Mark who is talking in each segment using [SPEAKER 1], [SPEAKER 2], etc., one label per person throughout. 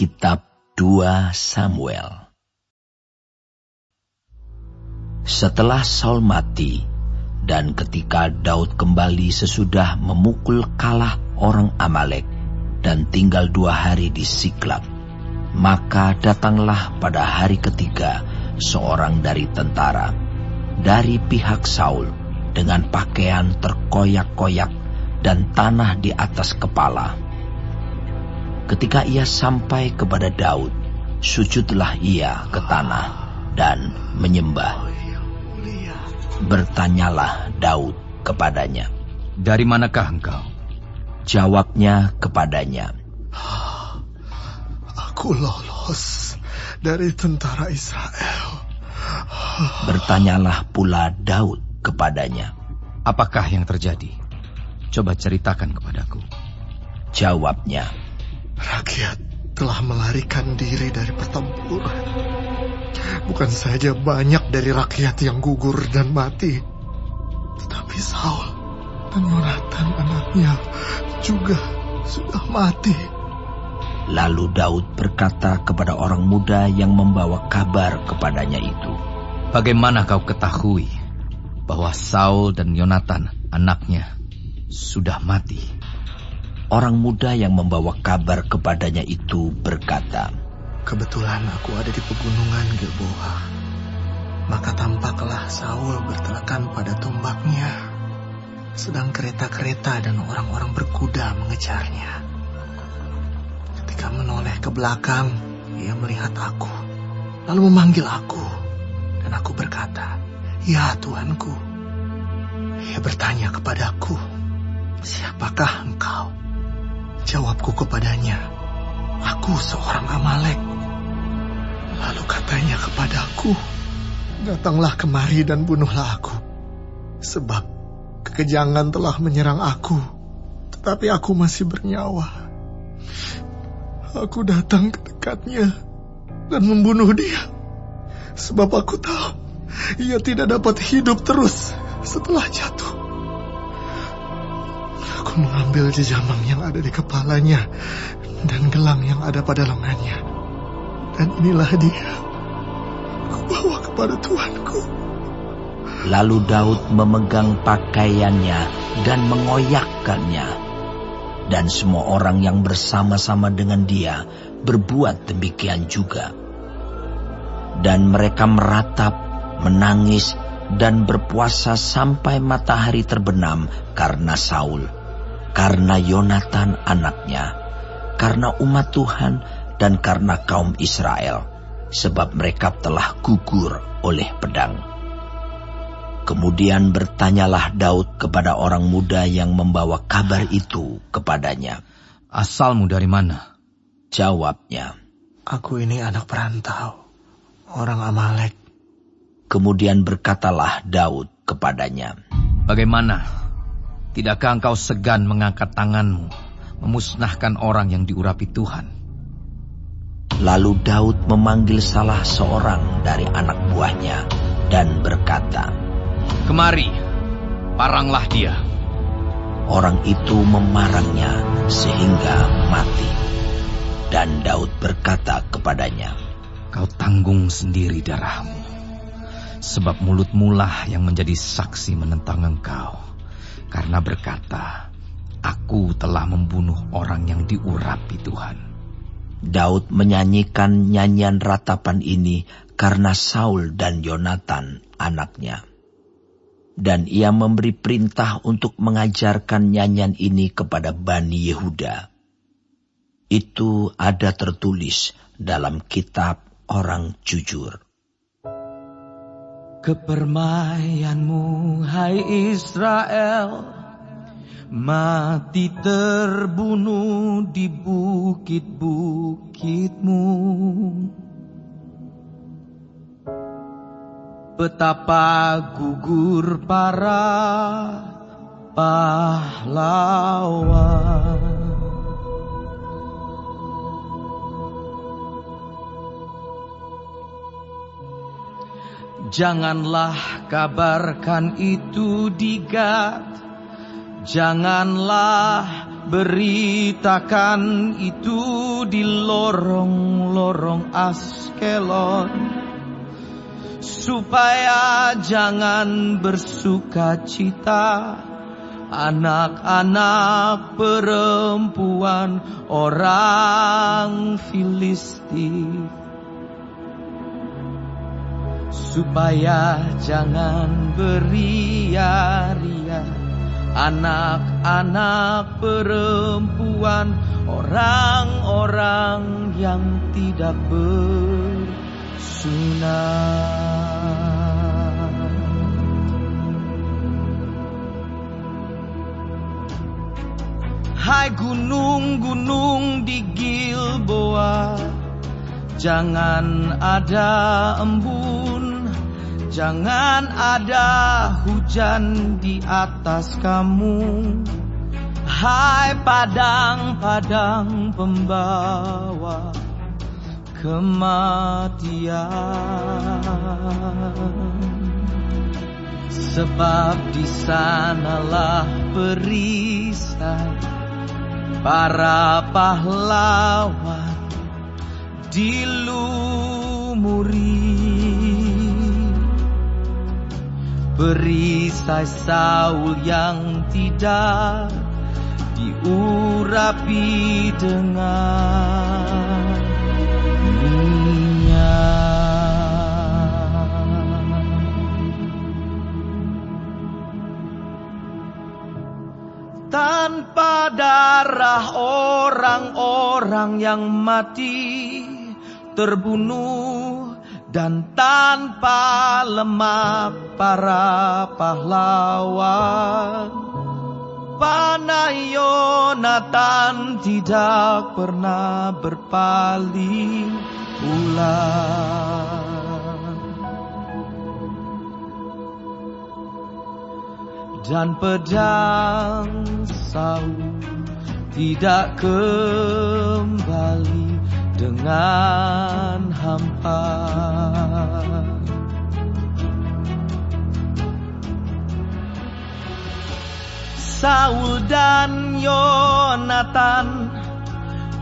[SPEAKER 1] Kitab 2 Samuel. Setelah Saul mati, dan ketika Daud kembali sesudah memukul kalah orang Amalek dan tinggal 2 hari di Siklag, maka datanglah pada hari ketiga seorang dari tentara dari pihak Saul dengan pakaian terkoyak-koyak dan tanah di atas kepala. Ketika ia sampai kepada Daud, sujudlah ia ke tanah dan menyembah. Bertanyalah Daud kepadanya,
[SPEAKER 2] "Dari manakah engkau?"
[SPEAKER 1] Jawabnya kepadanya,
[SPEAKER 3] "Aku lolos dari tentara Israel."
[SPEAKER 1] Bertanyalah pula Daud kepadanya,
[SPEAKER 2] "Apakah yang terjadi? Coba ceritakan kepadaku."
[SPEAKER 1] Jawabnya,
[SPEAKER 3] "Rakyat telah melarikan diri dari pertempuran. Bukan saja banyak dari rakyat yang gugur dan mati, tetapi Saul dan Yonatan anaknya juga sudah mati."
[SPEAKER 1] Lalu Daud berkata kepada orang muda yang membawa kabar kepadanya itu,
[SPEAKER 2] "Bagaimana kau ketahui bahwa Saul dan Yonatan anaknya sudah mati?"
[SPEAKER 1] Orang muda yang membawa kabar kepadanya itu berkata,
[SPEAKER 3] "Kebetulan aku ada di pegunungan Gilboa. Maka tampaklah Saul bertelekan pada tombaknya, sedang kereta-kereta dan orang-orang berkuda mengejarnya. Ketika menoleh ke belakang, ia melihat aku, lalu memanggil aku, dan aku berkata, 'Ya Tuanku.' Ia bertanya kepadaku, 'Siapakah engkau?' Jawabku kepadanya, 'Aku seorang Amalek.' Lalu katanya kepadaku, 'Datanglah kemari dan bunuhlah aku, sebab kekejangan telah menyerang aku, tetapi aku masih bernyawa. Aku datang ke dekatnya dan membunuh dia, sebab aku tahu ia tidak dapat hidup terus setelah jatuh. Aku mengambil jejamang yang ada di kepalanya dan gelang yang ada pada lengannya, dan inilah dia. Aku bawa kepada tuanku.'
[SPEAKER 1] Lalu Daud memegang pakaiannya dan mengoyakkannya, dan semua orang yang bersama-sama dengan dia berbuat demikian juga. Dan mereka meratap, menangis, dan berpuasa sampai matahari terbenam karena Saul, karena Yonatan anaknya, karena umat Tuhan, dan karena kaum Israel, sebab mereka telah gugur oleh pedang. Kemudian bertanyalah Daud kepada orang muda yang membawa kabar itu kepadanya,
[SPEAKER 2] 'Asalmu dari mana?'
[SPEAKER 1] Jawabnya,
[SPEAKER 3] 'Aku ini anak perantau, orang Amalek.'
[SPEAKER 1] Kemudian berkatalah Daud kepadanya,
[SPEAKER 2] 'Bagaimana? Tidakkah engkau segan mengangkat tanganmu, memusnahkan orang yang diurapi Tuhan?'
[SPEAKER 1] Lalu Daud memanggil salah seorang dari anak buahnya dan berkata,
[SPEAKER 2] 'Kemari, paranglah dia.'
[SPEAKER 1] Orang itu memarangnya sehingga mati. Dan Daud berkata kepadanya,
[SPEAKER 2] 'Kau tanggung sendiri darahmu, sebab mulutmu lah yang menjadi saksi menentang engkau, karena berkata, Aku telah membunuh orang yang diurapi Tuhan.'
[SPEAKER 1] Daud menyanyikan nyanyian ratapan ini karena Saul dan Yonatan anaknya. Dan ia memberi perintah untuk mengajarkan nyanyian ini kepada Bani Yehuda. Itu ada tertulis dalam kitab orang jujur.
[SPEAKER 4] Kepermayanmu, hai Israel, mati terbunuh di bukit-bukitmu. Betapa gugur para pahlawan. Janganlah kabarkan itu di Gad, janganlah beritakan itu di lorong-lorong Askelon, supaya jangan bersuka cita anak-anak perempuan orang Filistin, supaya jangan beria-ria anak-anak perempuan orang-orang yang tidak bersunat. Hai gunung-gunung di Gilboa, jangan ada embun, jangan ada hujan di atas kamu. Hai padang-padang pembawa kematian, sebab di sanalah perisai para pahlawan dilumuri. Perisai Saul yang tidak diurapi dengan tanpa darah orang-orang yang mati terbunuh, dan tanpa lemak para pahlawan, panah Yonatan tidak pernah berpaling pulang. Dan pedang Saul tidak kembali dengan hampa. Saul dan Yonatan,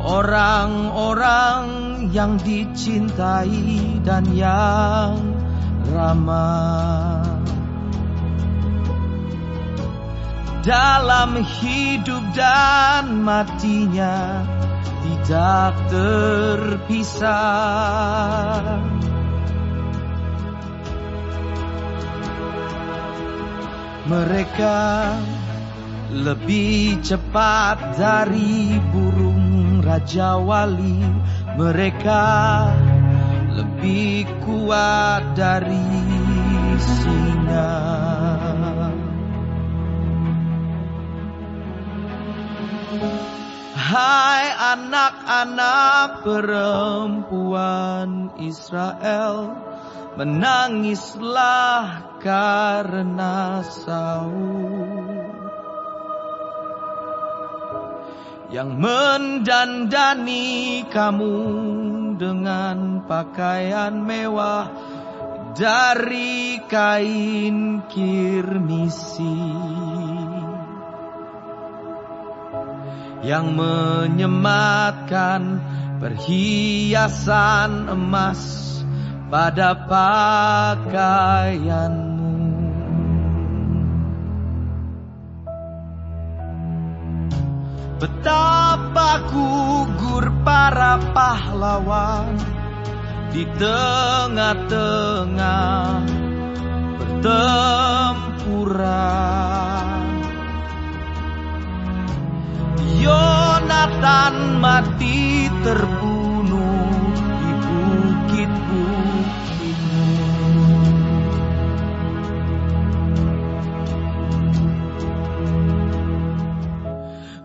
[SPEAKER 4] orang-orang yang dicintai dan yang ramah, dalam hidup dan matinya tidak terpisah. Mereka lebih cepat dari burung Raja Wali, mereka lebih kuat dari singa. Hai anak-anak perempuan Israel, menangislah karena Saul yang mendandani kamu dengan pakaian mewah dari kain kirmisi, yang menyematkan perhiasan emas pada pakaianmu. Betapa gugur para pahlawan di tengah-tengah pertempuran. Yonatan mati terbunuh di bukit-bukitmu.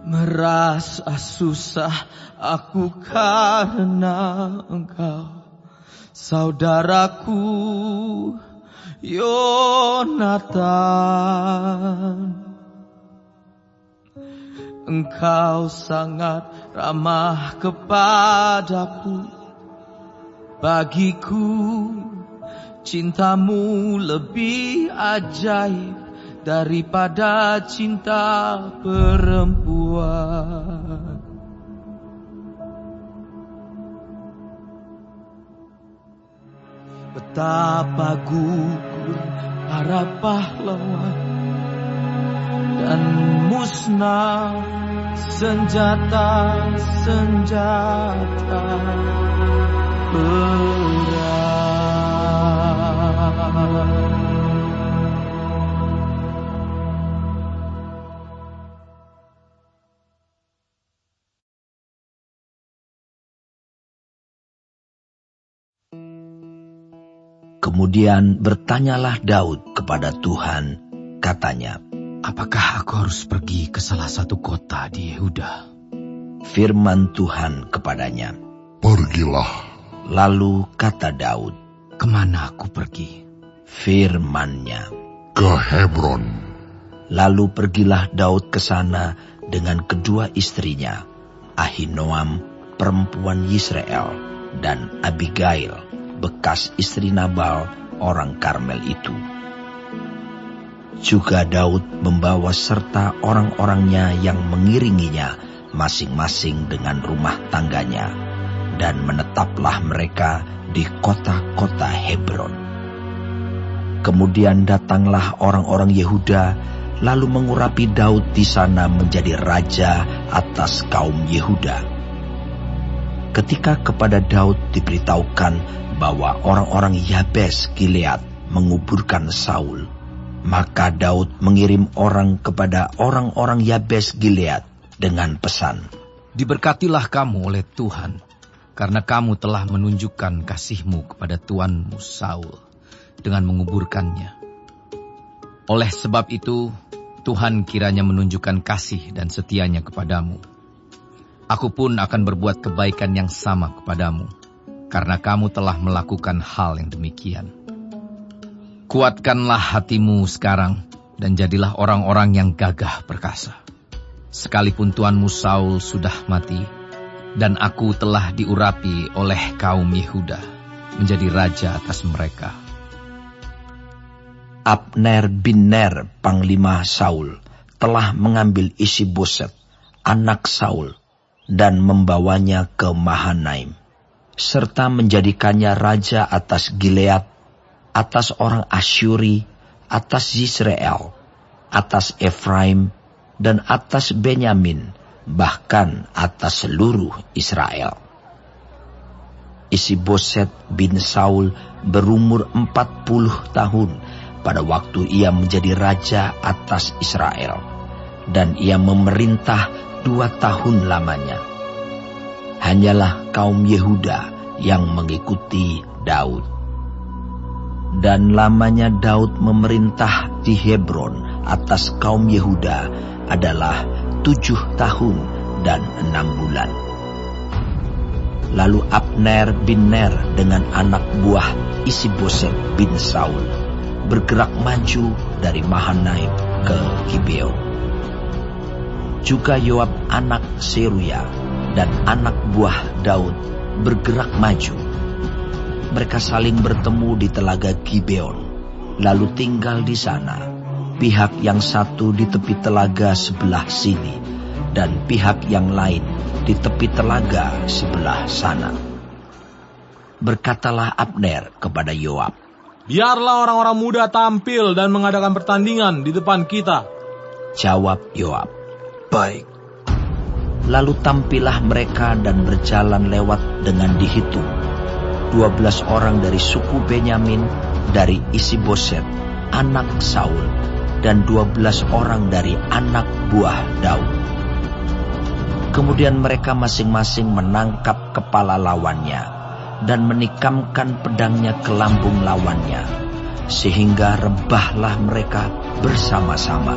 [SPEAKER 4] Merasa susah aku karena engkau, saudaraku Yonatan. Engkau sangat ramah kepadaku, bagiku cintamu lebih ajaib daripada cinta perempuan. betapa gugur para pahlawan dan musnah senjata-senjata perang.
[SPEAKER 1] Kemudian bertanyalah Daud kepada Tuhan, katanya,
[SPEAKER 2] apakah aku harus pergi ke salah satu kota di Yehuda?
[SPEAKER 1] Firman Tuhan kepadanya,
[SPEAKER 5] pergilah.
[SPEAKER 1] Lalu kata Daud,
[SPEAKER 2] kemana aku pergi?
[SPEAKER 1] Firman-Nya,
[SPEAKER 5] ke Hebron.
[SPEAKER 1] Lalu pergilah Daud ke sana dengan kedua istrinya, Ahinoam, perempuan Yisrael, dan Abigail, bekas istri Nabal, orang Karmel itu. Juga Daud membawa serta orang-orangnya yang mengiringinya, masing-masing dengan rumah tangganya, dan menetaplah mereka di kota-kota Hebron. Kemudian datanglah orang-orang Yehuda, lalu mengurapi Daud di sana menjadi raja atas kaum Yehuda. Ketika kepada Daud diberitahukan bahwa orang-orang Yabes Gilead menguburkan Saul, maka Daud mengirim orang kepada orang-orang Yabes Gilead dengan pesan,
[SPEAKER 2] diberkatilah kamu oleh Tuhan, karena kamu telah menunjukkan kasih-Mu kepada tuanmu Saul dengan menguburkannya. Oleh sebab itu, Tuhan kiranya menunjukkan kasih dan setianya kepadamu. Aku pun akan berbuat kebaikan yang sama kepadamu, karena kamu telah melakukan hal yang demikian. Kuatkanlah hatimu sekarang, dan jadilah orang-orang yang gagah perkasa. Sekalipun tuanmu Saul sudah mati, dan aku telah diurapi oleh kaum Yehuda, menjadi raja atas mereka.
[SPEAKER 1] Abner bin Ner, panglima Saul, telah mengambil Isi-Boset, anak Saul, dan membawanya ke Mahanaim, serta menjadikannya raja atas Gilead, atas orang Asyuri, atas Yisrael, atas Efraim, dan atas Benyamin, bahkan atas seluruh Israel. Isi-Boset bin Saul berumur 40 tahun pada waktu ia menjadi raja atas Israel, dan ia memerintah 2 tahun lamanya. Hanyalah kaum Yehuda yang mengikuti Daud. Dan lamanya Daud memerintah di Hebron atas kaum Yehuda adalah 7 tahun dan 6 bulan. Lalu Abner bin Ner dengan anak buah Isi-Boset bin Saul bergerak maju dari Mahanaim ke Gibeon. Juga Yoab anak Seruya dan anak buah Daud bergerak maju. Mereka saling bertemu di telaga Gibeon, lalu tinggal di sana. Pihak yang satu di tepi telaga sebelah sini, dan pihak yang lain di tepi telaga sebelah sana. Berkatalah Abner kepada Yoab,
[SPEAKER 6] biarlah orang-orang muda tampil dan mengadakan pertandingan di depan kita.
[SPEAKER 1] Jawab Yoab,
[SPEAKER 3] Baik.
[SPEAKER 1] lalu tampillah mereka dan berjalan lewat dengan dihitung 12 orang dari suku Benyamin, dari Isi-Boset, anak Saul, dan 12 orang dari anak buah Daud. Kemudian mereka masing-masing menangkap kepala lawannya dan menikamkan pedangnya ke lambung lawannya, sehingga rebahlah mereka bersama-sama.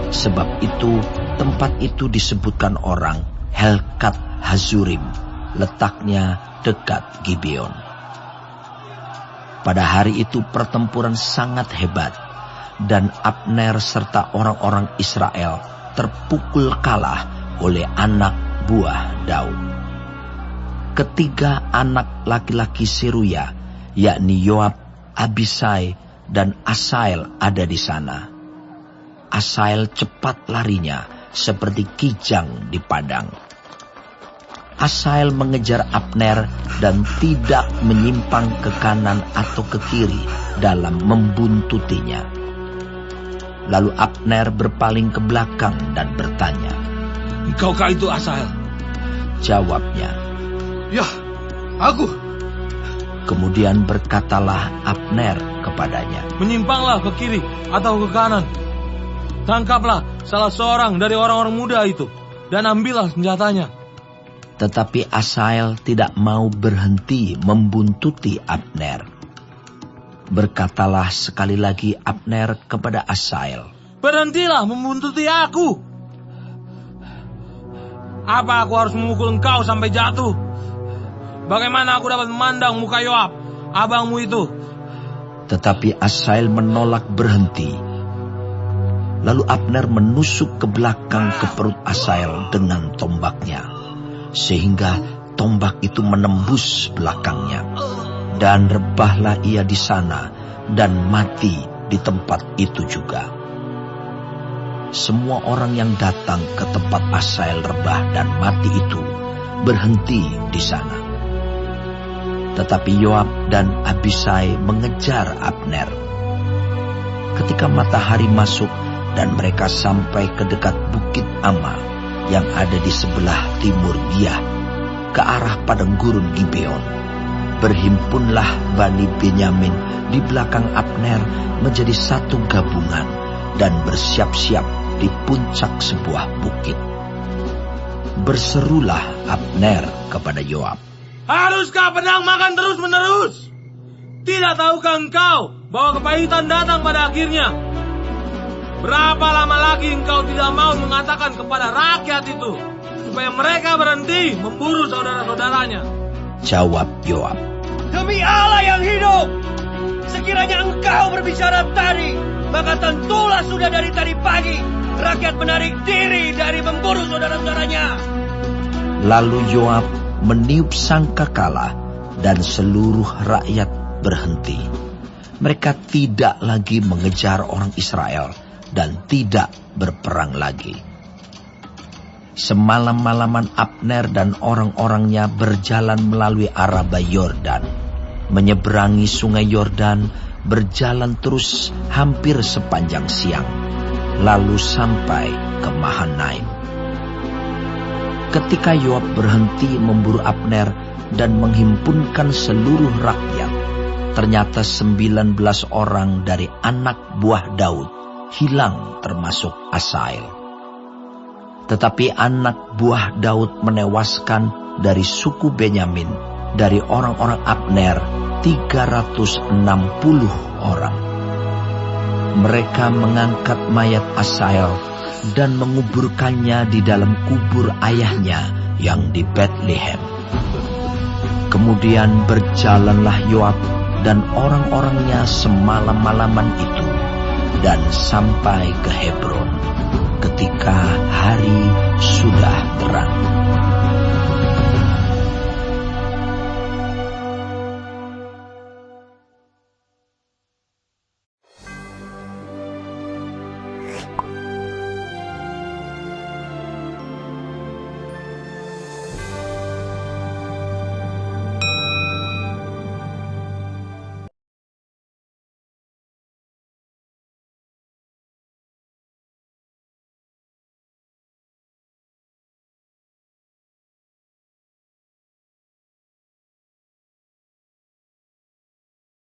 [SPEAKER 1] Sebab itu tempat itu disebutkan orang Helkat Hazurim, letaknya dekat Gibeon. Pada hari itu pertempuran sangat hebat, dan Abner serta orang-orang Israel terpukul kalah oleh anak buah Daud. Ketiga anak laki-laki Seruya, yakni Yoab, Abisai, dan Asael ada di sana. Asael cepat larinya seperti kijang di padang. Asahel mengejar Abner dan tidak menyimpang ke kanan atau ke kiri dalam membuntutinya. Lalu Abner berpaling ke belakang dan bertanya,
[SPEAKER 6] "Engkaukah itu Asahel?"
[SPEAKER 1] Jawabnya,
[SPEAKER 3] "Ya, aku."
[SPEAKER 1] Kemudian berkatalah Abner kepadanya,
[SPEAKER 6] "Menyimpanglah ke kiri atau ke kanan. Tangkaplah salah seorang dari orang-orang muda itu dan ambillah senjatanya."
[SPEAKER 1] Tetapi Asahel tidak mau berhenti membuntuti Abner. Berkatalah sekali lagi Abner kepada Asahel,
[SPEAKER 6] "Berhentilah membuntuti aku. Apa aku harus memukul engkau sampai jatuh? Bagaimana aku dapat memandang muka Yoab, abangmu itu?"
[SPEAKER 1] Tetapi Asahel menolak berhenti. Lalu Abner menusuk ke belakang ke perut Asahel dengan tombaknya, sehingga tombak itu menembus belakangnya. Dan rebahlah ia di sana dan mati di tempat itu juga. Semua orang yang datang ke tempat Asahel rebah dan mati itu berhenti di sana. Tetapi Yoab dan Abisai mengejar Abner. Ketika matahari masuk dan mereka sampai ke dekat Bukit Ama yang ada di sebelah timur Giah, ke arah padang gurun Gibeon, berhimpunlah Bani Benyamin di belakang Abner menjadi satu gabungan dan bersiap-siap di puncak sebuah bukit. Berserulah Abner kepada Yoab,
[SPEAKER 6] "Haruskah pedang makan terus-menerus? Tidak tahukah engkau bahwa kepahitan datang pada akhirnya? Berapa lama lagi engkau tidak mau mengatakan kepada rakyat itu supaya mereka berhenti memburu saudara-saudaranya?"
[SPEAKER 1] Jawab Yoab,
[SPEAKER 7] "Demi Allah yang hidup, sekiranya engkau berbicara tadi, maka tentulah sudah dari tadi pagi rakyat menarik diri dari memburu saudara-saudaranya."
[SPEAKER 1] Lalu Yoab meniup sangkakala dan seluruh rakyat berhenti. Mereka tidak lagi mengejar orang Israel dan tidak berperang lagi. Semalam-malaman Abner dan orang-orangnya berjalan melalui Araba Yordan, menyeberangi sungai Yordan, berjalan terus hampir sepanjang siang, lalu sampai ke Mahanaim. Ketika Yoab berhenti memburu Abner dan menghimpunkan seluruh rakyat, ternyata 19 orang dari anak buah Daud hilang termasuk Asahel. Tetapi anak buah Daud menewaskan dari suku Benyamin, dari orang-orang Abner, 360 orang. Mereka mengangkat mayat Asahel dan menguburkannya di dalam kubur ayahnya yang di Betlehem. Kemudian berjalanlah Yoab dan orang-orangnya semalam-malaman itu dan sampai ke Hebron ketika hari sudah